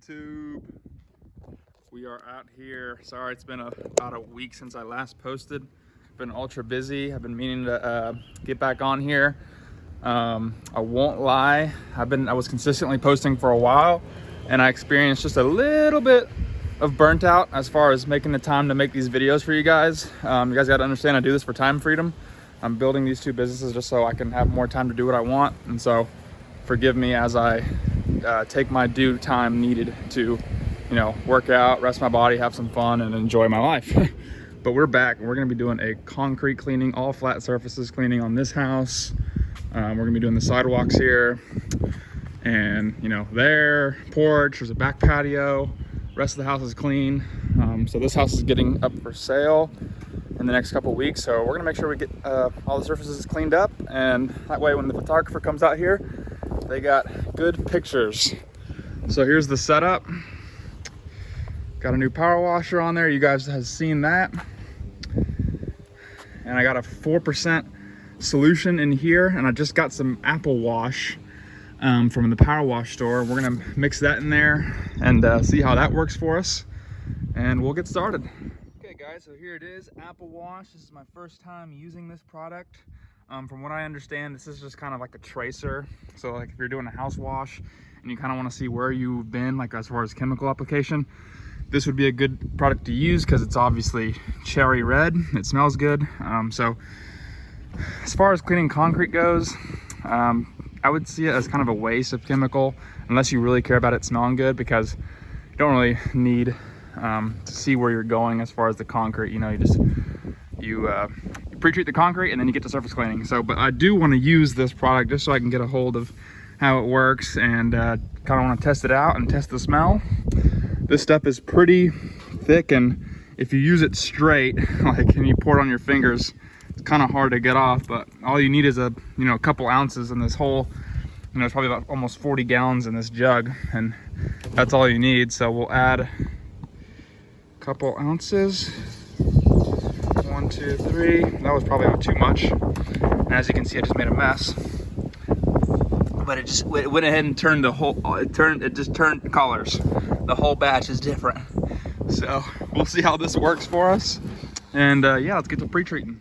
YouTube? We are out here. Sorry, it's been about a week since I last posted. Been ultra busy. I've been meaning to get back on here. I won't lie, I was consistently posting for a while, and I experienced just a little bit of burnt out as far as making the time to make these videos for you guys. You guys got to understand, I do this for time freedom. I'm building these two businesses just so I can have more time to do what I want, and so forgive me as I take my due time needed to, you know, work out, rest my body, have some fun, and enjoy my life. But we're back, and we're gonna be doing a concrete cleaning, all flat surfaces cleaning on this house. We're gonna be doing the sidewalks here, and you know, there, porch, there's a back patio, rest of the house is clean. So this house is getting up for sale in the next couple of weeks, so we're gonna make sure we get all the surfaces cleaned up, and that way when the photographer comes out here, they got good pictures. So here's the setup. Got a new power washer on there, you guys have seen that. And I got a 4% solution in here, and I just got some apple wash from the power wash store. We're gonna mix that in there and see how that works for us, and we'll get started. Okay guys, so here it is, apple wash. This is my first time using this product. From what I understand, this is just kind of like a tracer. So like if you're doing a house wash and you kind of want to see where you've been, like as far as chemical application, this would be a good product to use because it's obviously cherry red. It smells good. So as far as cleaning concrete goes, I would see it as kind of a waste of chemical unless you really care about it smelling good, because you don't really need to see where you're going as far as the concrete. You know, you pre-treat the concrete and then you get to surface cleaning. So, but I do want to use this product just so I can get a hold of how it works, and kind of want to test it out and test the smell. This stuff is pretty thick, and if you use it straight, like, and you pour it on your fingers, it's kind of hard to get off. But all you need is a couple ounces in this whole, it's probably about almost 40 gallons in this jug, and that's all you need. So we'll add a couple ounces. 1, 2, 3. That was probably too much. And as you can see, I just made a mess. But it went ahead and turned the whole. It just turned colors. The whole batch is different. So we'll see how this works for us. And yeah, let's get to pre-treating.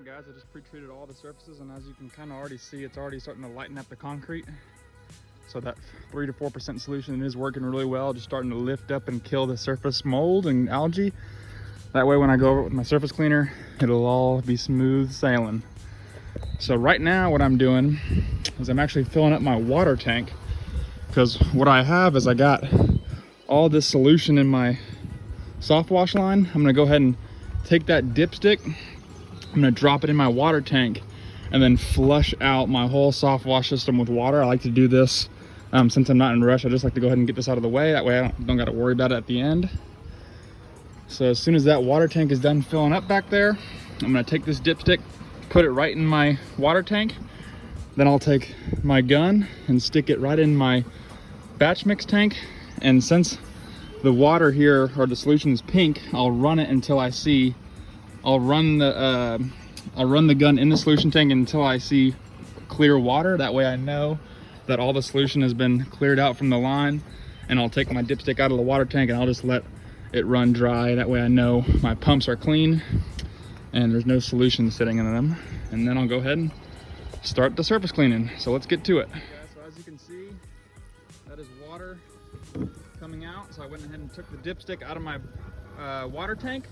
Guys, I just pre-treated all the surfaces, and as you can kind of already see, it's already starting to lighten up the concrete. So that 3 to 4% solution is working really well, just starting to lift up and kill the surface mold and algae. That way when I go over with my surface cleaner, it'll all be smooth sailing. So right now what I'm doing is I'm actually filling up my water tank, because what I have is I got all this solution in my soft wash line. I'm gonna go ahead and take that dipstick, I'm gonna drop it in my water tank and then flush out my whole soft wash system with water. I like to do this since I'm not in a rush. I just like to go ahead and get this out of the way. That way I don't got to worry about it at the end. So as soon as that water tank is done filling up back there, I'm gonna take this dipstick, put it right in my water tank. Then I'll take my gun and stick it right in my batch mix tank. And since the water here, or the solution, is pink, I'll run it until I see, I'll run the gun in the solution tank until I see clear water. That way I know that all the solution has been cleared out from the line. and I'll take my dipstick out of the water tank and I'll just let it run dry. That way I know my pumps are clean and there's no solution sitting in them. And then I'll go ahead and start the surface cleaning. So let's get to it. Okay, so as you can see, that is water coming out. So I went ahead and took the dipstick out of my water tank,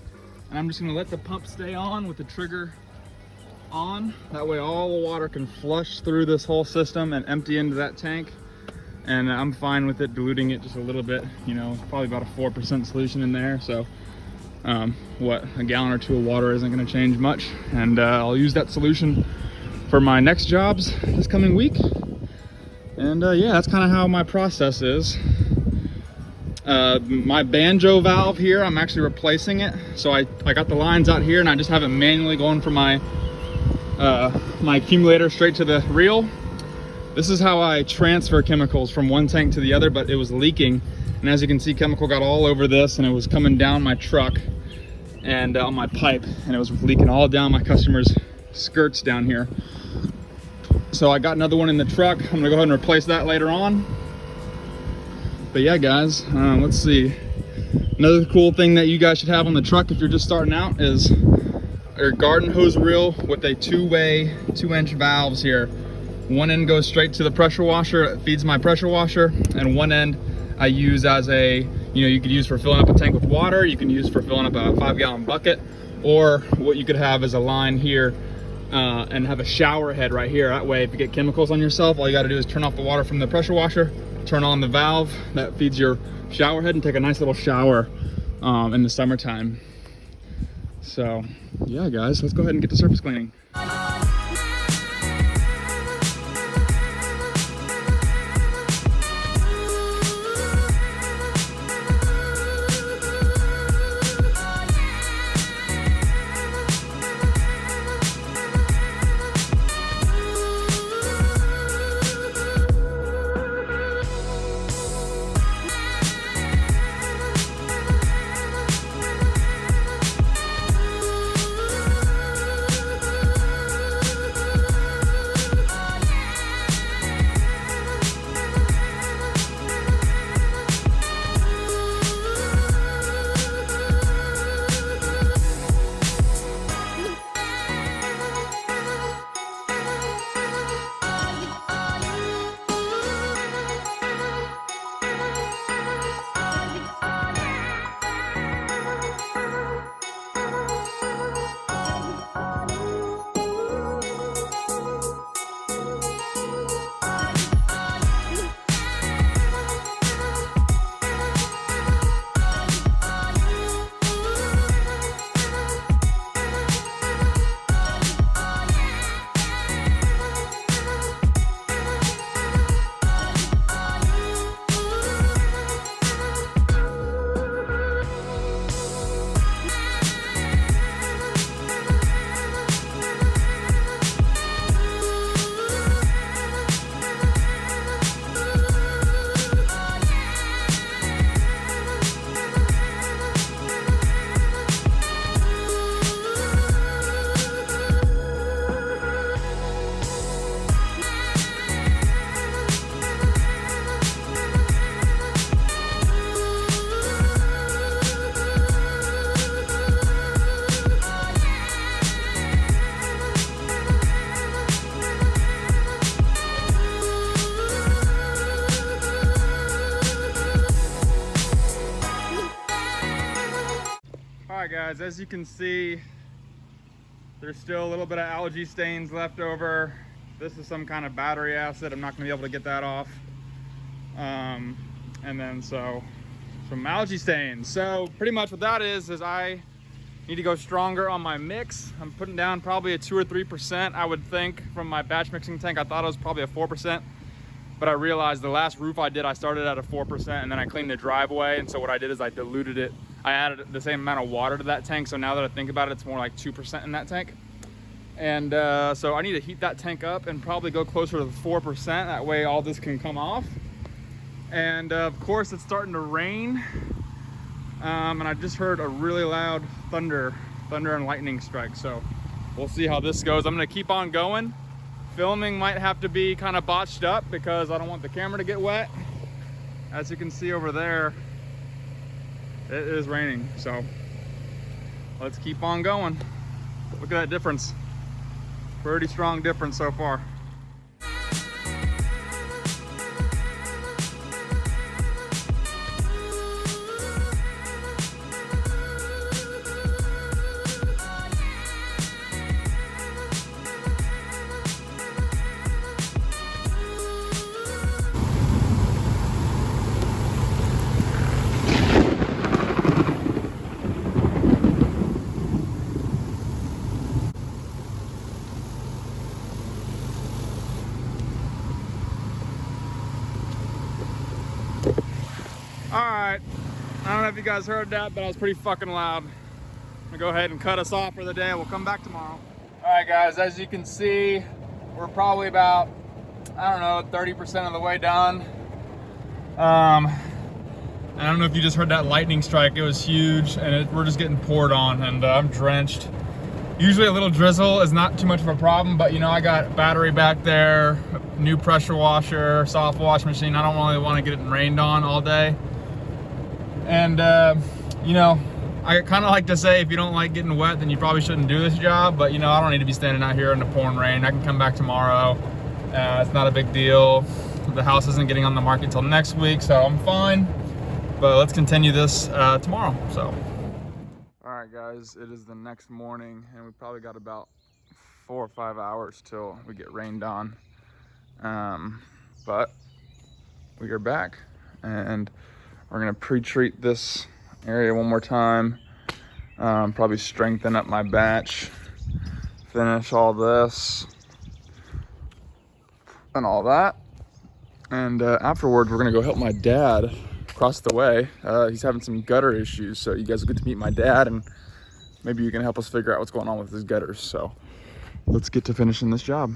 and I'm just gonna let the pump stay on with the trigger on. That way all the water can flush through this whole system and empty into that tank. And I'm fine with it diluting it just a little bit, you know, probably about a 4% solution in there. So what, a gallon or two of water isn't gonna change much. And I'll use that solution for my next jobs this coming week. And yeah, that's kind of how my process is. My banjo valve here, I'm actually replacing it. So I got the lines out here and I just have it manually going from my my accumulator straight to the reel. This is how I transfer chemicals from one tank to the other, but it was leaking. And as you can see, chemical got all over this and it was coming down my truck and on my pipe, and it was leaking all down my customer's skirts down here. So I got another one in the truck. I'm gonna go ahead and replace that later on. But yeah, guys, let's see. Another cool thing that you guys should have on the truck if you're just starting out is your garden hose reel with a two-way 2-inch valves here. One end goes straight to the pressure washer, it feeds my pressure washer, and one end I use as a, you know, you could use for filling up a tank with water, you can use for filling up a 5-gallon bucket, or what you could have is a line here and have a shower head right here. That way, if you get chemicals on yourself, all you gotta do is turn off the water from the pressure washer, turn on the valve that feeds your shower head, and take a nice little shower in the summertime. So yeah, guys, let's go ahead and get to surface cleaning. Alright guys, as you can see, there's still a little bit of algae stains left over. This is some kind of battery acid. I'm not going to be able to get that off. And then so some algae stains. So pretty much what that is I need to go stronger on my mix. I'm putting down probably a 2 or 3%, I would think, from my batch mixing tank. I thought it was probably a 4%. But I realized the last roof I did, I started at a 4%, and then I cleaned the driveway. And so what I did is I diluted it. I added the same amount of water to that tank. So now that I think about it, it's more like 2% in that tank. And so I need to heat that tank up and probably go closer to the 4%. That way all this can come off. And of course it's starting to rain. And I just heard a really loud thunder and lightning strike. So we'll see how this goes. I'm gonna keep on going. Filming might have to be kind of botched up because I don't want the camera to get wet. as you can see over there, it is raining. So let's keep on going. Look at that difference. Pretty strong difference so far. Alright, I don't know if you guys heard that, but I was pretty fucking loud. I'm gonna go ahead and cut us off for the day. We'll come back tomorrow. Alright guys, as you can see, we're probably about, I don't know, 30% of the way done. I don't know if you just heard that lightning strike. It was huge, and we're just getting poured on, and I'm drenched. Usually a little drizzle is not too much of a problem, but you know, I got battery back there, new pressure washer, soft wash machine. I don't really want to get it rained on all day. And you know, I kind of like to say, if you don't like getting wet, then you probably shouldn't do this job. But you know, I don't need to be standing out here in the pouring rain. I can come back tomorrow. It's not a big deal. The house isn't getting on the market till next week, so I'm fine. But let's continue this tomorrow. So, all right, guys, it is the next morning, and we probably got about 4 or 5 hours till we get rained on. But we are back, and we're gonna pre-treat this area one more time. Probably strengthen up my batch, finish all this and all that. And afterwards, we're gonna go help my dad across the way. He's having some gutter issues, so you guys will get to meet my dad, and maybe you can help us figure out what's going on with his gutters. So let's get to finishing this job.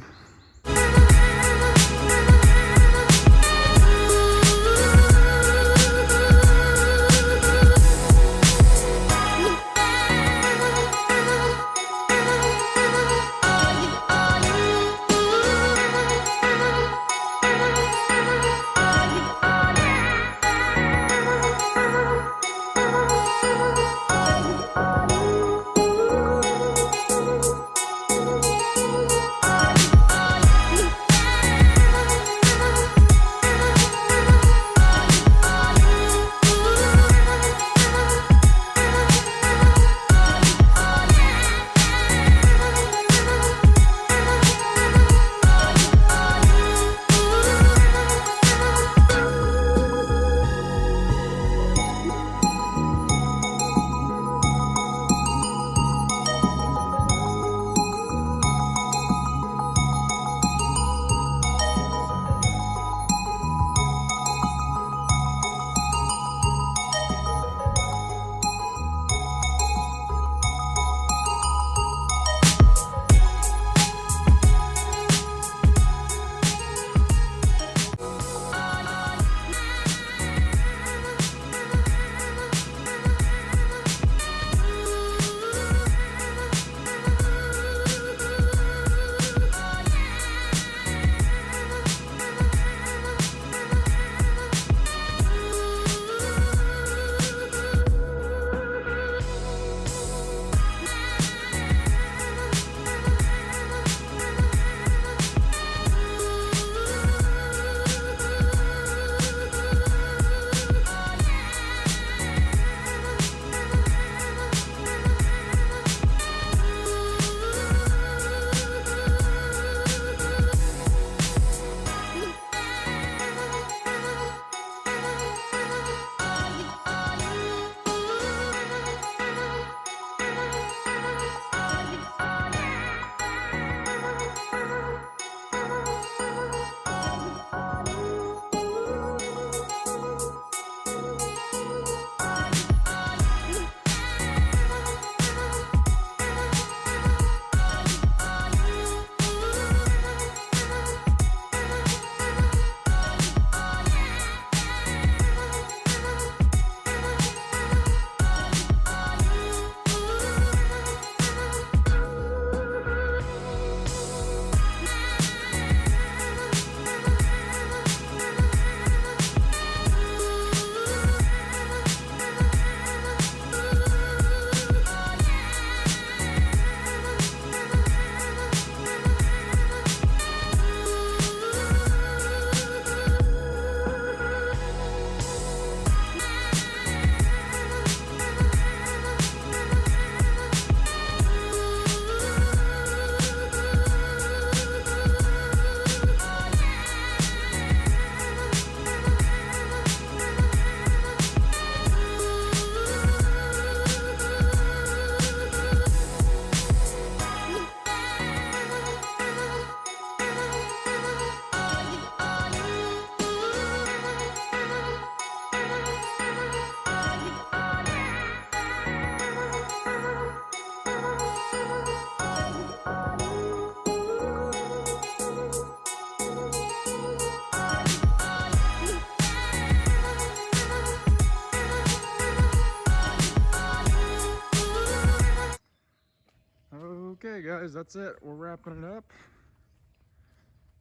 Okay guys, that's it. We're wrapping it up.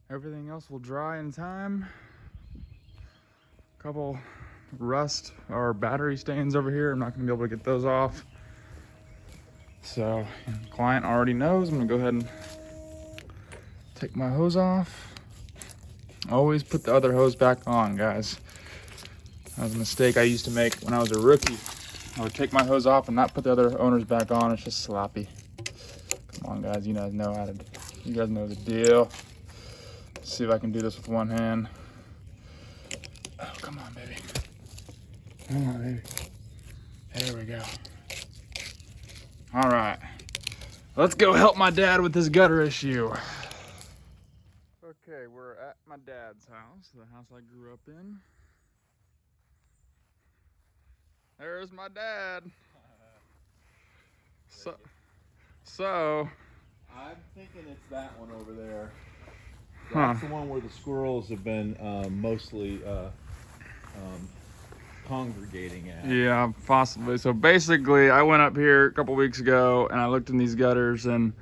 Everything else will dry in time. Couple rust or battery stains over here. I'm not gonna be able to get those off. So client already knows. I'm gonna go ahead and take my hose off. Always put the other hose back on, guys. That was a mistake I used to make when I was a rookie. I would take my hose off and not put the other owners back on. It's just sloppy. Come on, guys. You guys know how to. You guys know the deal. Let's see if I can do this with one hand. Oh, come on, baby. Come on, baby. There we go. All right. Let's go help my dad with this gutter issue. Okay, we're at my dad's house, the house I grew up in. There's my dad. So I'm thinking it's that one over there. That's the one where the squirrels have been mostly congregating at. Yeah, possibly. So basically, I went up here a couple weeks ago and I looked in these gutters, and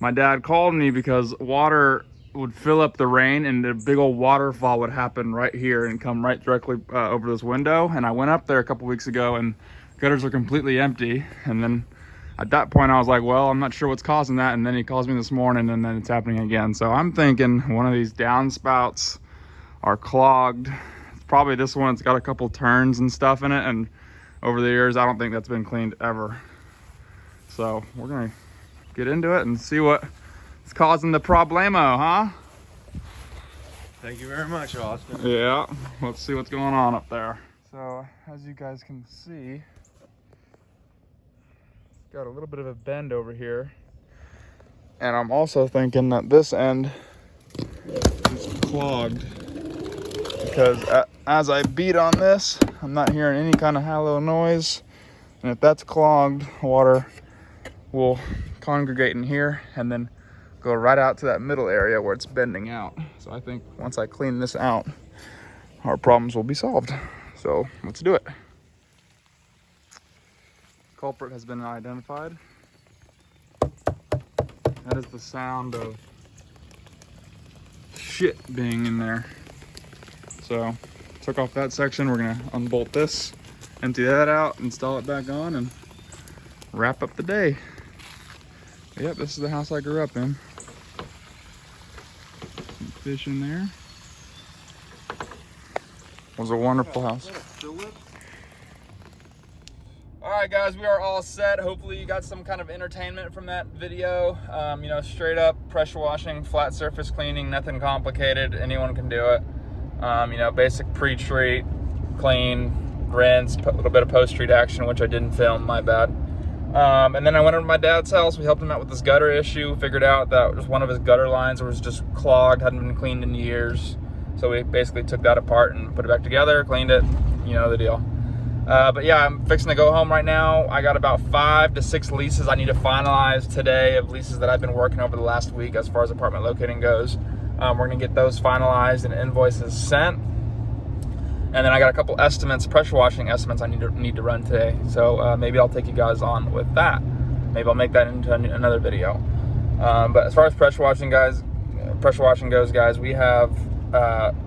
my dad called me because water would fill up the rain and a big old waterfall would happen right here and come right directly over this window. And I went up there a couple weeks ago and gutters are completely empty. And then at that point I was like, well, I'm not sure what's causing that. And then he calls me this morning and then it's happening again. So I'm thinking one of these downspouts are clogged. It's probably this one. It's got a couple turns and stuff in it, and over the years I don't think that's been cleaned ever. So we're gonna get into it and see what it's causing the problemo, huh? Thank you very much, Austin. Yeah, let's see what's going on up there. So as you guys can see, it's got a little bit of a bend over here, and I'm also thinking that this end is clogged because as I beat on this, I'm not hearing any kind of hollow noise, and if that's clogged, water will congregate in here and then go right out to that middle area where it's bending out. So I think once I clean this out, our problems will be solved. So let's do it. Culprit has been identified. That is the sound of shit being in there. So took off that section. We're gonna unbolt this, empty that out, install it back on, and wrap up the day. Yep, this is the house I grew up in. Some fish in there. It was a wonderful house. Alright guys, we are all set. Hopefully you got some kind of entertainment from that video. You know, straight up pressure washing, flat surface cleaning, nothing complicated. Anyone can do it. You know, basic pre-treat, clean, rinse, a little bit of post-treat action, which I didn't film, my bad. And then I went over to my dad's house. We helped him out with this gutter issue. Figured out that just one of his gutter lines was just clogged, hadn't been cleaned in years. So we basically took that apart and put it back together, cleaned it, you know the deal. But yeah, I'm fixing to go home right now. I got about 5 to 6 leases I need to finalize today, of leases that I've been working over the last week as far as apartment locating goes. We're gonna get those finalized and invoices sent. And then I got a couple estimates, pressure washing estimates I need to run today. So maybe I'll take you guys on with that. Maybe I'll make that into another video. But as far as pressure washing goes, guys, we have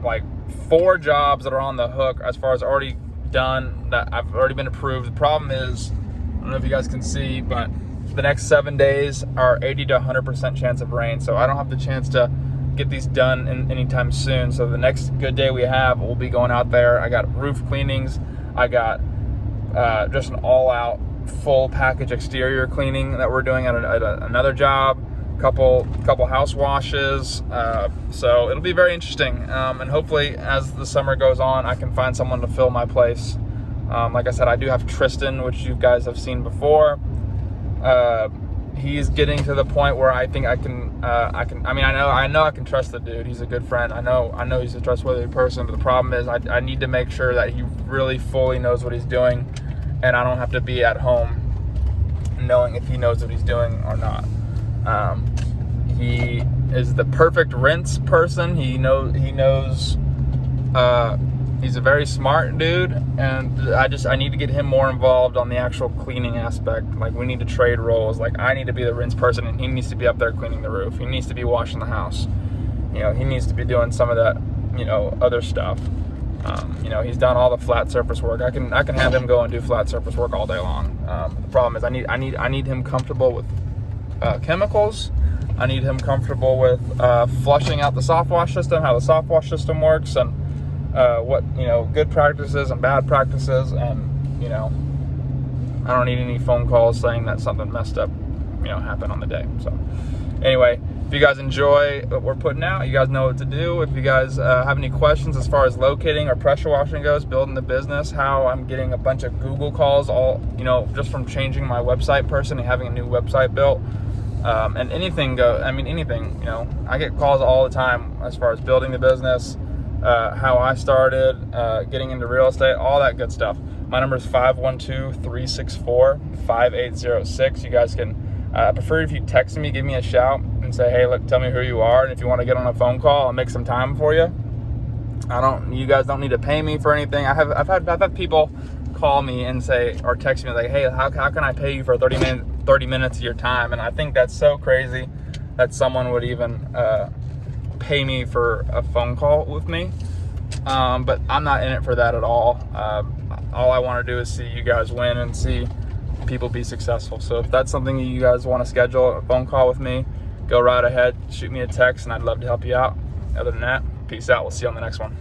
like 4 jobs that are on the hook as far as already done, that I've already been approved. The problem is, I don't know if you guys can see, but the next 7 days are 80 to 100% chance of rain. So I don't have the chance to get these done anytime soon. So the next good day we have, we'll be going out there. I got roof cleanings. I got just an all-out full package exterior cleaning that we're doing at another job. Couple house washes. So it'll be very interesting. And hopefully as the summer goes on, I can find someone to fill my place. Like I said, I do have Tristan, which you guys have seen before. He's getting to the point where I think I know I can trust the dude. He's a good friend. I know he's a trustworthy person, but the problem is I need to make sure that he really fully knows what he's doing, and I don't have to be at home knowing if he knows what he's doing or not. He is the perfect rinse person. He knows He's a very smart dude, and I need to get him more involved on the actual cleaning aspect. Like, we need to trade roles. Like, I need to be the rinse person, and he needs to be up there cleaning the roof. He needs to be washing the house. You know, he needs to be doing some of that, you know, other stuff. You know, he's done all the flat surface work. I can have him go and do flat surface work all day long. The problem is I need him comfortable with chemicals. I need him comfortable with flushing out the soft wash system, how the soft wash system works, and what, you know, good practices and bad practices. And, you know, I don't need any phone calls saying that something messed up, you know, happened on the day. So anyway, if you guys enjoy what we're putting out, you guys know what to do. If you guys have any questions as far as locating or pressure washing goes, building the business, how I'm getting a bunch of Google calls, all, you know, just from changing my website person and having a new website built, and anything anything, you know, I get calls all the time as far as building the business, how I started, getting into real estate, all that good stuff. My number is 512-364-5806. You guys can, I prefer if you text me, give me a shout, and say, hey, look, tell me who you are, and if you want to get on a phone call, I'll make some time for you. You guys don't need to pay me for anything. I've had people call me and say, or text me like, hey, how can I pay you for 30 minutes of your time? And I think that's so crazy that someone would even pay me for a phone call with me. But I'm not in it for that at all. All I want to do is see you guys win and see people be successful. So if that's something you guys want to schedule a phone call with me, go right ahead, shoot me a text, and I'd love to help you out. Other than that, peace out. We'll see you on the next one.